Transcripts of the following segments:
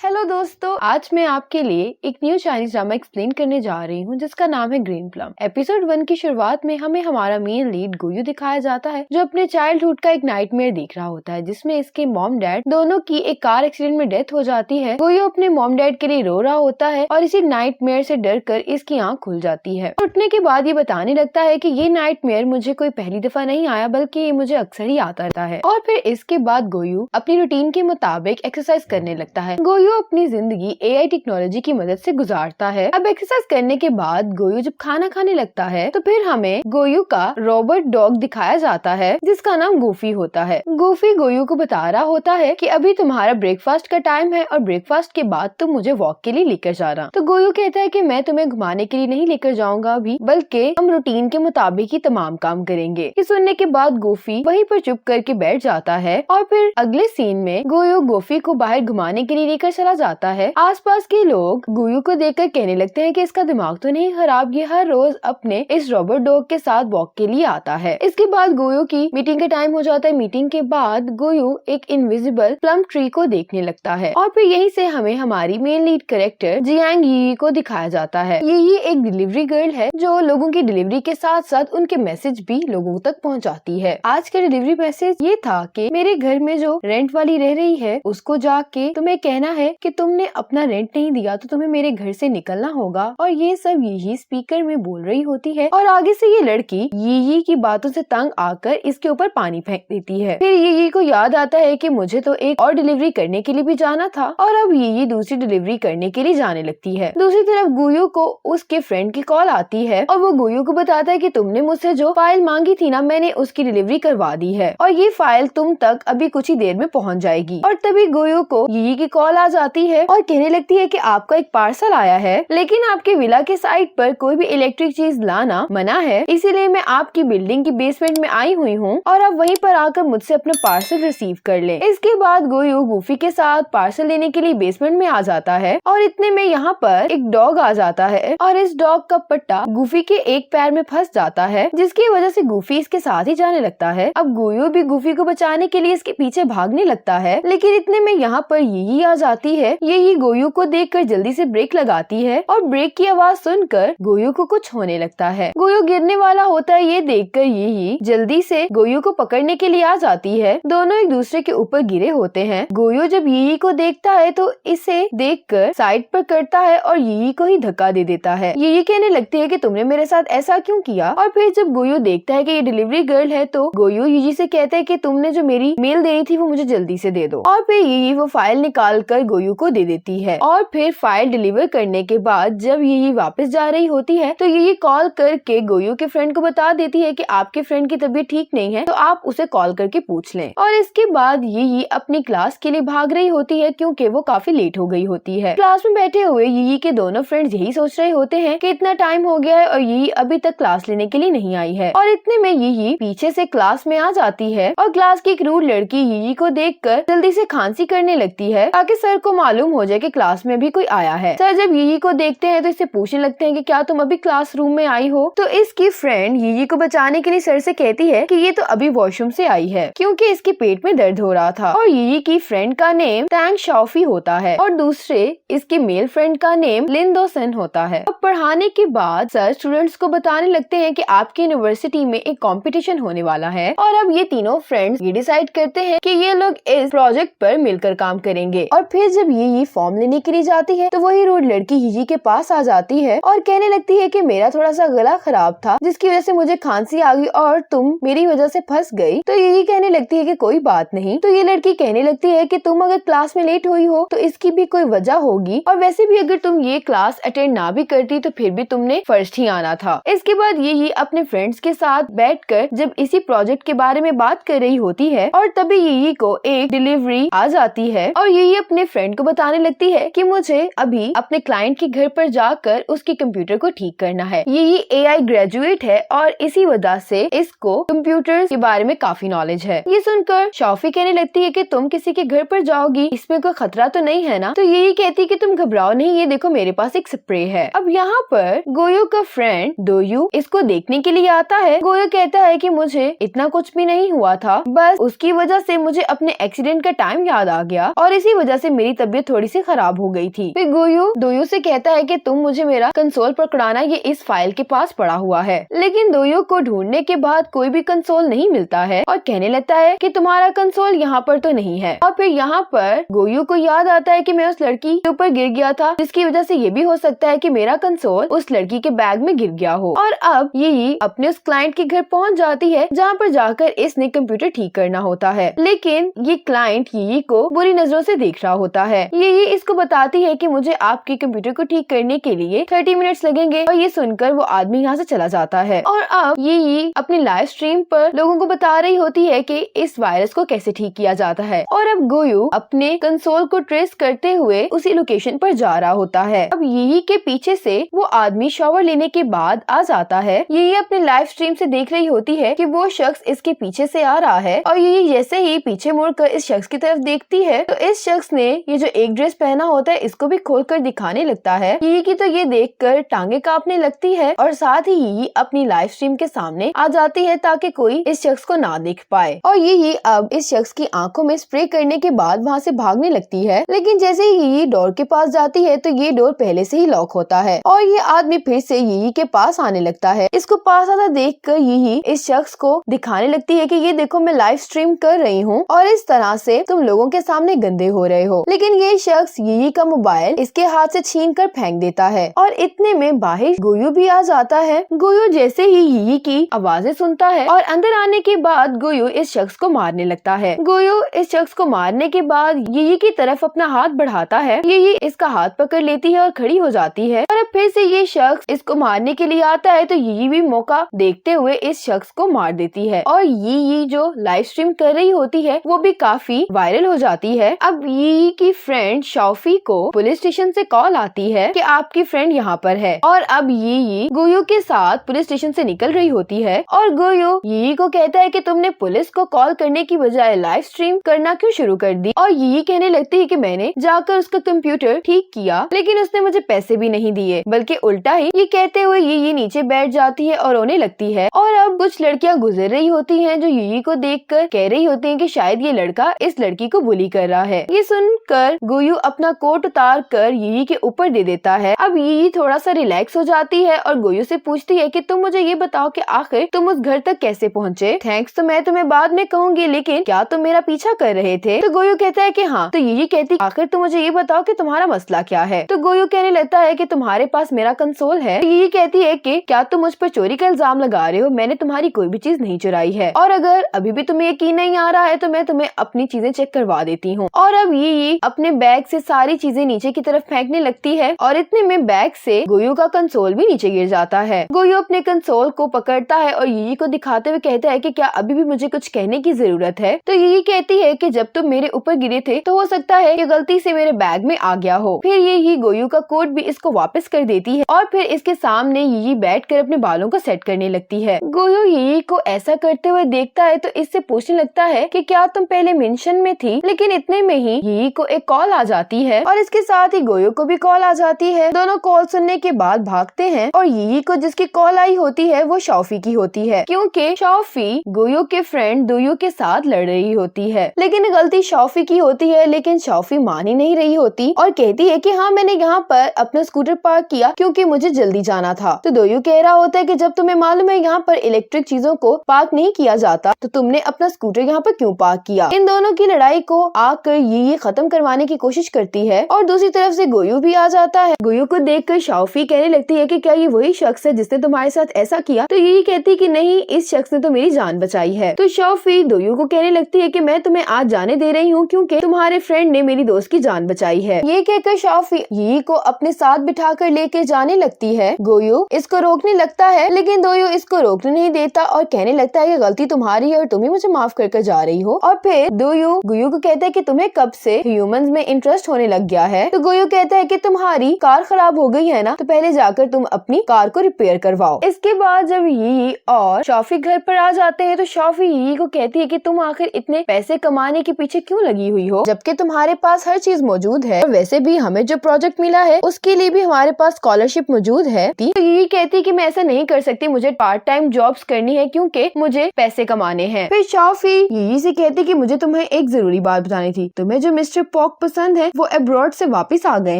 Hello दोस्तों, आज मैं आपके लिए एक न्यू चाइनीज ड्रामा एक्सप्लेन करने जा रही हूँ जिसका नाम है ग्रीन प्लम। एपिसोड 1 की शुरुआत में हमें हमारा मेन लीड गोयू दिखाया जाता है जो अपने चाइल्डहुड का एक नाइटमेयर देख रहा होता है जिसमें इसके मॉम डैड दोनों की एक कार एक्सीडेंट में डेथ हो जाती है। गोयू अपने मॉम डैड के लिए रो रहा होता है और इसी नाइटमेयर से डर कर इसकी आँख खुल जाती है। उठने के बाद ये बताने लगता है कि ये नाइटमेयर मुझे कोई पहली दफा नहीं आया बल्कि ये मुझे अक्सर ही आता रहता है। और फिर इसके बाद गोयू अपनी रूटीन के मुताबिक एक्सरसाइज करने लगता है। गोयू अपनी जिंदगी एआई टेक्नोलॉजी की मदद से गुजारता है। अब एक्सरसाइज करने के बाद गोयू जब खाना खाने लगता है तो फिर हमें गोयू का रोबोट डॉग दिखाया जाता है जिसका नाम गूफी होता है। गूफी गोयू को बता रहा होता है कि अभी तुम्हारा ब्रेकफास्ट का टाइम है और ब्रेकफास्ट के बाद तुम मुझे वॉक के लिए लेकर जाना। तो गोयू कहता है कि मैं तुम्हें घुमाने के लिए नहीं लेकर जाऊंगा अभी, बल्कि हम रूटीन के मुताबिक ही तमाम काम करेंगे। ये सुनने के बाद गूफी वहीं पर चुप करके बैठ जाता है और फिर अगले सीन में गोयू गूफी को बाहर घुमाने के लिए लेकर चला जाता है। आसपास के लोग गोयू को देखकर कहने लगते हैं कि इसका दिमाग तो नहीं खराब, ये हर रोज अपने इस रोबोट डॉग के साथ वॉक के लिए आता है। इसके बाद गोयू की मीटिंग का टाइम हो जाता है। मीटिंग के बाद गोयू एक इनविजिबल प्लम ट्री को देखने लगता है और फिर यहीं से हमें हमारी मेन लीड कैरेक्टर जियांग यी को दिखाया जाता है। ये एक डिलीवरी गर्ल है जो लोगों की डिलीवरी के साथ साथ उनके मैसेज भी लोगों तक पहुंचाती है। आज का डिलीवरी मैसेज ये था कि मेरे घर में जो रेंट वाली रह रही है उसको जाके तुम्हें कहना है कि तुमने अपना रेंट नहीं दिया तो तुम्हें मेरे घर से निकलना होगा। और ये सब यही स्पीकर में बोल रही होती है और आगे से ये लड़की यी की बातों से तंग आकर इसके ऊपर पानी फेंक देती है। फिर यी को याद आता है कि मुझे तो एक और डिलीवरी करने के लिए भी जाना था और अब यी दूसरी डिलीवरी करने के लिए जाने लगती है। दूसरी तरफ गोयू को उसके फ्रेंड की कॉल आती है और वो गोयू को बताता है कि तुमने मुझसे जो फाइल मांगी थी ना, मैंने उसकी डिलीवरी करवा दी है और ये फाइल तुम तक अभी कुछ ही देर में पहुंच जाएगी। और तभी गोयू को यी की कॉल आ जाती है और कहने लगती है कि आपका एक पार्सल आया है लेकिन आपके विला के साइट पर कोई भी इलेक्ट्रिक चीज लाना मना है, इसीलिए मैं आपकी बिल्डिंग की बेसमेंट में आई हुई हूँ और आप वहीं पर आकर मुझसे अपना पार्सल रिसीव कर ले। इसके बाद गोयू गूफी के साथ पार्सल लेने के लिए बेसमेंट में आ जाता है और इतने में यहाँ पर एक डॉग आ जाता है और इस डॉग का पट्टा गूफी के एक पैर में फंस जाता है जिसकी वजह से गूफी इसके साथ ही जाने लगता है। अब गोयू भी गूफी को बचाने के लिए इसके पीछे भागने लगता है लेकिन इतने में यहाँ पर यही आ जाती है। यही गोयू को देखकर जल्दी से ब्रेक लगाती है और ब्रेक की आवाज सुनकर गोयू को कुछ होने लगता है। गोयू गिरने वाला होता है, ये देखकर यही जल्दी से गोयू को पकड़ने के लिए आ जाती है। दोनों एक दूसरे के ऊपर गिरे होते हैं। गोयू जब यही को देखता है तो इसे देखकर साइड पर करता है और यही को ही धक्का दे देता है। यही कहने लगती है कि तुमने मेरे साथ ऐसा क्यों किया। और फिर जब गोयू देखता है कि ये डिलीवरी गर्ल है तो गोयू यही से कहता है कि तुमने जो मेरी मेल देनी थी वो मुझे जल्दी से दे दो। और फिर यही वो फाइल निकाल कर गोयू को दे देती है और फिर फाइल डिलीवर करने के बाद जब यही वापस जा रही होती है तो यही कॉल करके गोयू के फ्रेंड को बता देती है कि आपके फ्रेंड की तबीयत ठीक नहीं है तो आप उसे कॉल करके पूछ लें। और इसके बाद यही अपनी क्लास के लिए भाग रही होती है क्योंकि वो काफी लेट हो गई होती है। क्लास में बैठे हुए यही के दोनों फ्रेंड्स यही सोच रहे होते हैं कि इतना टाइम हो गया है और यही अभी तक क्लास लेने के लिए नहीं आई है। और इतने में यही पीछे से क्लास में आ जाती है और क्लास की एक रूड लड़की यही को देखकर जल्दी से खांसी करने लगती है ताकि सर को मालूम हो जाए कि क्लास में भी कोई आया है। सर जब यही को देखते हैं तो इससे पूछने लगते हैं कि क्या तुम अभी क्लासरूम में आई हो। तो इसकी फ्रेंड यही को बचाने के लिए सर से कहती है कि ये तो अभी वॉशरूम से आई है क्योंकि इसके पेट में दर्द हो रहा था। और यही की फ्रेंड का नेम टैंग शाओफी होता है और दूसरे इसके मेल फ्रेंड का नेम लिन दो सन होता है। अब पढ़ाने के बाद सर स्टूडेंट्स को बताने लगते हैं कि आपकी यूनिवर्सिटी में एक कंपटीशन होने वाला है और अब ये तीनों फ्रेंड्स ये डिसाइड करते हैं कि ये लोग इस प्रोजेक्ट पर मिलकर काम करेंगे। और फिर जब ये फॉर्म लेने के लिए जाती है तो वही रूड लड़की यही के पास आ जाती है और कहने लगती है कि मेरा थोड़ा सा गला खराब था जिसकी वजह से मुझे खांसी आ गई और तुम मेरी वजह से फंस गई। तो यही कहने लगती है कि कोई बात नहीं। तो ये लड़की कहने लगती है कि तुम अगर क्लास में लेट हुई हो तो इसकी भी कोई वजह होगी और वैसे भी अगर तुम ये क्लास अटेंड ना भी करती तो फिर भी तुमने फर्स्ट ही आना था। इसके बाद यही अपने फ्रेंड्स के साथ बैठकर जब इसी प्रोजेक्ट के बारे में बात कर रही होती है और तभी यही को एक डिलीवरी आ जाती है और यही अपने फ्रेंड को बताने लगती है कि मुझे अभी अपने क्लाइंट के घर पर जाकर उसके कंप्यूटर को ठीक करना है। यही एआई ग्रेजुएट है और इसी वजह से इसको कंप्यूटर के बारे में काफी नॉलेज है। ये सुनकर शॉफी कहने लगती है कि तुम किसी के घर पर जाओगी, इसमें कोई खतरा तो नहीं है ना। तो यही कहती है कि तुम घबराओ नहीं, ये देखो मेरे पास एक स्प्रे है। अब यहाँ पर गोयू का फ्रेंड दोयू इसको देखने के लिए आता है। गोयू कहता है कि मुझे इतना कुछ भी नहीं हुआ था, बस उसकी वजह से मुझे अपने एक्सीडेंट का टाइम याद आ गया और इसी वजह से मेरी मेरी तबीयत थोड़ी सी खराब हो गई थी। फिर गोयू दोयू से कहता है कि तुम मुझे मेरा कंसोल पकड़ाना, ये इस फाइल के पास पड़ा हुआ है। लेकिन दोयू को ढूंढने के बाद कोई भी कंसोल नहीं मिलता है और कहने लगता है कि तुम्हारा कंसोल यहाँ पर तो नहीं है। और फिर यहाँ पर गोयू को याद आता है कि मैं उस लड़की के ऊपर गिर गया था, जिसकी वजह से ये भी हो सकता है कि मेरा कंसोल उस लड़की के बैग में गिर गया हो। और अब ये अपने उस क्लाइंट के घर पहुँच जाती है, जहाँ पर जाकर इसने कंप्यूटर ठीक करना होता है। लेकिन ये क्लाइंट यी को बुरी नजरों से देख रहा होता है। ये इसको बताती है कि मुझे आपके कंप्यूटर को ठीक करने के लिए 30 मिनट्स लगेंगे। और ये सुनकर वो आदमी यहाँ से चला जाता है। और अब ये अपनी लाइव स्ट्रीम पर लोगों को बता रही होती है कि इस वायरस को कैसे ठीक किया जाता है। और अब गोयू अपने कंसोल को ट्रेस करते हुए उसी लोकेशन पर जा रहा होता है। अब यी के पीछे से वो आदमी शावर लेने के बाद आ जाता है। ये अपने लाइव स्ट्रीम से देख रही होती है कि वो शख्स इसके पीछे से आ रहा है। और ये जैसे ही पीछे मुड़कर इस शख्स की तरफ देखती है तो इस शख्स ने ये जो एक ड्रेस पहना होता है इसको भी खोलकर दिखाने लगता है। ये की तो ये देखकर टांगे कांपने लगती है और साथ ही ये अपनी लाइव स्ट्रीम के सामने आ जाती है ताकि कोई इस शख्स को ना देख पाए। और ये अब इस शख्स की आंखों में स्प्रे करने के बाद वहाँ से भागने लगती है। लेकिन जैसे ही ये डोर के पास जाती है तो ये डोर पहले से ही लॉक होता है और ये आदमी फिर से यी के पास आने लगता है। इसको पास आता देख कर यी इस शख्स को दिखाने लगती है कि ये देखो मैं लाइव स्ट्रीम कर रही हूँ और इस तरह से तुम लोगों के सामने गंदे हो रहे हो। लेकिन ये शख्स यी का मोबाइल इसके हाथ से छीन कर फेंक देता है और इतने में बाहर गोयू भी आ जाता है। गोयू जैसे ही यी की आवाजें सुनता है और अंदर आने के बाद गोयू इस शख्स को मारने लगता है। गोयू इस शख्स को मारने के बाद यी की तरफ अपना हाथ बढ़ाता है। यी इसका हाथ पकड़ लेती है और खड़ी हो जाती है। और अब फिर से ये शख्स इसको मारने के लिए आता है तो यी भी मौका देखते हुए इस शख्स को मार देती है। और यी जो लाइव स्ट्रीम कर रही होती है वो भी काफी वायरल हो जाती है। अब यी की फ्रेंड शाओफी को पुलिस स्टेशन से कॉल आती है कि आपकी फ्रेंड यहाँ पर है। और अब यी गोयू के साथ पुलिस स्टेशन से निकल रही होती है और गोयू यी को कहता है कि तुमने पुलिस को कॉल करने की बजाय लाइव स्ट्रीम करना क्यों शुरू कर दी। और यी कहने लगती है कि मैंने जाकर उसका कंप्यूटर ठीक किया लेकिन उसने मुझे पैसे भी नहीं दिए, बल्कि उल्टा ही। ये कहते हुए यी नीचे बैठ जाती है और रोने लगती है। और अब कुछ लड़कियां गुजर रही होती हैं जो यी को देखकर कह रही होती हैं कि शायद ये लड़का इस लड़की को बुली कर रहा है। ये सुनकर गोयू अपना कोट उतार कर यी के ऊपर दे देता है। अब यी थोड़ा सा रिलैक्स हो जाती है और गोयू से पूछती है कि तुम मुझे ये बताओ कि आखिर तुम उस घर तक कैसे पहुँचे। थैंक्स तो मैं तुम्हें बाद में कहूँगी, लेकिन क्या तुम मेरा पीछा कर रहे थे। तो गोयू कहता है कि हाँ। तो यी कहती आखिर तुम मुझे ये बताओ कि तुम्हारा मसला क्या है। तो गोयू कहने लगता है कि तुम्हारे पास मेरा कंसोल है। तो यी कहती है कि क्या तुम मुझ पर चोरी का इल्जाम लगा रहे हो, मैंने तुम्हारी कोई भी चीज नहीं चुराई है। और अगर अभी भी तुम्हें यकीन नहीं आ रहा है तो मैं तुम्हें अपनी चीजें चेक करवा देती हूँ। और अब यी अपने बैग से सारी चीजें नीचे की तरफ फेंकने लगती है और इतने में बैग से गोयू का कंसोल भी नीचे गिर जाता है। गोयू अपने कंसोल को पकड़ता है और यी को दिखाते हुए कहता है कि क्या अभी भी मुझे कुछ कहने की जरूरत है। तो यी कहती है कि जब तुम मेरे ऊपर गिरे थे तो हो सकता है कि गलती से मेरे बैग में आ गया हो। फिर यही गोयू का कोट भी इसको वापस कर देती है और फिर इसके सामने यी बैठकर अपने बालों को सेट करने लगती है। गोयू यी को ऐसा करते हुए देखता है तो इससे पूछने लगता है कि क्या तुम पहले मेंशन में थी। लेकिन इतने में ही यी को एक कॉल आ जाती है और इसके साथ ही गोयू को भी कॉल आ जाती है। दोनों कॉल सुनने के बाद भागते हैं और यी को जिसकी कॉल आई होती है वो शाओफी की होती है, क्योंकि शाओफी गोयू के फ्रेंड दोयू के साथ लड़ रही होती है। लेकिन गलती शाओफी की होती है, लेकिन शाओफी मान ही नहीं रही होती और कहती है कि हाँ मैंने यहाँ पर अपना स्कूटर पार्क किया क्योंकि मुझे जल्दी जाना था। तो दोयू कह रहा होता है कि जब तुम्हें मालूम है यहाँ पर इलेक्ट्रिक चीजों को पार्क नहीं किया जाता तो तुमने अपना स्कूटर यहाँ पर क्यों पार्क किया। इन दोनों की लड़ाई को आकर ये खत्म करवाने की कोशिश करती है और दूसरी तरफ से गोयू भी आ जाता है। गोयू को देखकर शाओफी कहने लगती है कि क्या ये वही शख्स है जिसने तुम्हारे साथ ऐसा किया। तो यही कहती कि नहीं, इस शख्स ने तो मेरी जान बचाई है। तो शाओफी दोयू को कहने लगती है कि मैं तुम्हें आज जाने दे रही हूँ क्योंकि तुम्हारे फ्रेंड ने मेरी दोस्त की जान बचाई है। ये कहकर शाओफी यी को अपने साथ बिठाकर लेके जाने लगती है। गोयू इसको रोकने लगता है लेकिन दोयू इसको रोकने नहीं देता और कहने लगता है कि गलती तुम्हारी है और तुम ही मुझे माफ कर जा रही हो। और फिर दोयू गोयू को कहता है कि तुम्हें कब से ह्यूमंस में इंटरेस्ट होने लग गया है। तो गोयू कहता है कि तुम्हारी कार खराब हो गई है ना, तो पहले जाकर तुम अपनी कार को रिपेयर करवाओ। इसके बाद जब यी और शाओफी घर पर आ जाते हैं तो शाओफी यी को कहती है कि तुम आखिर इतने पैसे कमाने के पीछे क्यों लगी हुई हो जबकि तुम्हारे पास हर चीज मौजूद है। और वैसे भी हमें जो प्रोजेक्ट मिला है उसके लिए भी हमारे पास स्कॉलरशिप मौजूद है। तो यी कहती है कि मैं ऐसा नहीं कर सकती, मुझे पार्ट टाइम जॉब्स करनी है क्योंकि मुझे पैसे कमाने हैं। फिर शाओफी यी से कहती कि मुझे तुम्हें एक जरूरी बात बतानी थी। तुम्हें जो मिस्टर पॉक पसंद है, वो अब्रॉड से वापस आ गए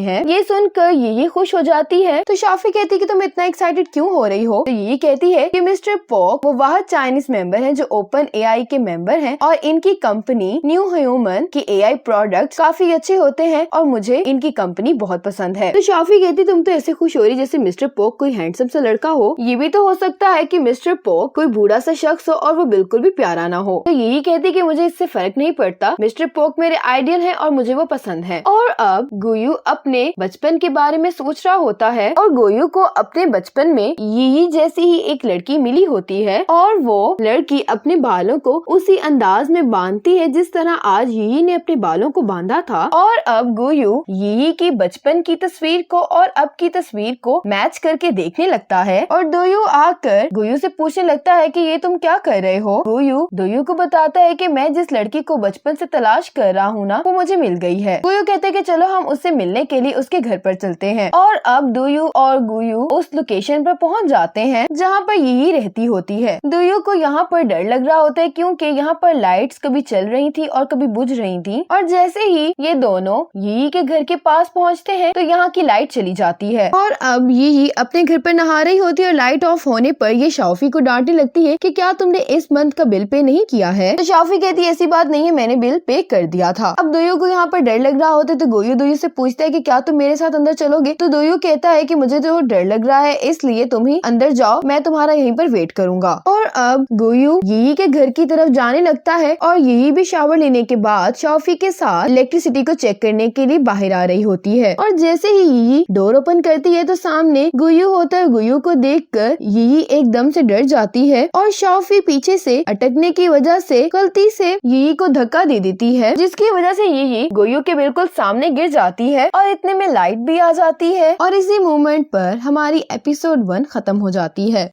हैं। ये सुनकर ये खुश हो जाती है तो शाफी कहती है कि तुम इतना एक्साइटेड क्यों हो रही हो। तो ये कहती है कि मिस्टर पॉक वो वह चाइनीज मेंबर हैं जो ओपन एआई के मेंबर हैं और इनकी कंपनी न्यू ह्यूमन की एआई प्रोडक्ट्स काफी अच्छे होते हैं और मुझे इनकी कंपनी बहुत पसंद है। तो शाफी कहती तुम तो ऐसे खुश हो रही जैसे मिस्टर पॉक कोई हैंडसम सा लड़का हो। ये भी तो हो सकता है कि मिस्टर पॉक कोई बूढ़ा सा शख्स हो और वो बिल्कुल भी प्यारा ना हो। तो यही कहती कि मुझे इससे फर्क नहीं पड़ता, मिस्टर पॉक मेरे आइडियल है और मुझे वो पसंद है। और अब गुयू अपने बचपन के बारे में सोच रहा होता है और गुयू को अपने बचपन में यी जैसी ही एक लड़की मिली होती है और वो लड़की अपने बालों को उसी अंदाज में बांधती है जिस तरह आज यी ने अपने बालों को बांधा था। और अब गुयू यी की बचपन की तस्वीर को और अब की तस्वीर को मैच करके देखने लगता है और दोयू आकर गुयू से पूछने लगता है कि ये तुम क्या कर रहे हो। गुयू दोयू को बताता है कि मैं जिस लड़की को बचपन से तलाश कर रहा हूँ ना वो मुझे मिल गई है। गुयू कहते हैं कि चलो हम उससे मिलने के लिए उसके घर पर चलते हैं और अब दोयू और गुयू उस लोकेशन पर पहुँच जाते हैं जहाँ पर यही रहती होती है। दोयू को यहाँ पर डर लग रहा होता है क्योंकि यहाँ पर लाइट्स कभी चल रही थी और कभी बुझ रही थी और जैसे ही ये दोनों यी के घर के पास पहुँचते हैं तो यहाँ की लाइट चली जाती है और अब यी अपने घर पर नहा रही होती है और लाइट ऑफ होने पर ये शाफी को डांटने लगती है कि क्या तुमने इस मंथ का बिल पे नहीं किया है। तो शाफी कहती है ऐसी बात नहीं है, मैंने बिल पे कर दिया था। अब दोयू को यहाँ पर डर लग रहा होता है तो गोयू दोयू से पूछता है कि क्या तुम मेरे साथ अंदर चलोगे। तो दोयू कहता है कि मुझे तो डर लग रहा है इसलिए तुम ही अंदर जाओ, मैं तुम्हारा यहीं पर वेट करूंगा। और अब गोयू यही के घर की तरफ जाने लगता है और यही भी शावर लेने के बाद शाफी के साथ इलेक्ट्रिसिटी को चेक करने के लिए बाहर आ रही होती है और जैसे ही यही डोर ओपन करती है तो सामने गुयू होता है। गुयू को देखकर यही एकदम से डर जाती है और शाफी पीछे से अटकने की वजह से गलती से यही को धक्का दे देती है जिसकी वजह से यही गुयू के बिल्कुल सामने गिर जाती है और इतने में लाइट भी आ जाती है और इसी मोमेंट पर हमारी एपिसोड 1 खत्म हो जाती है।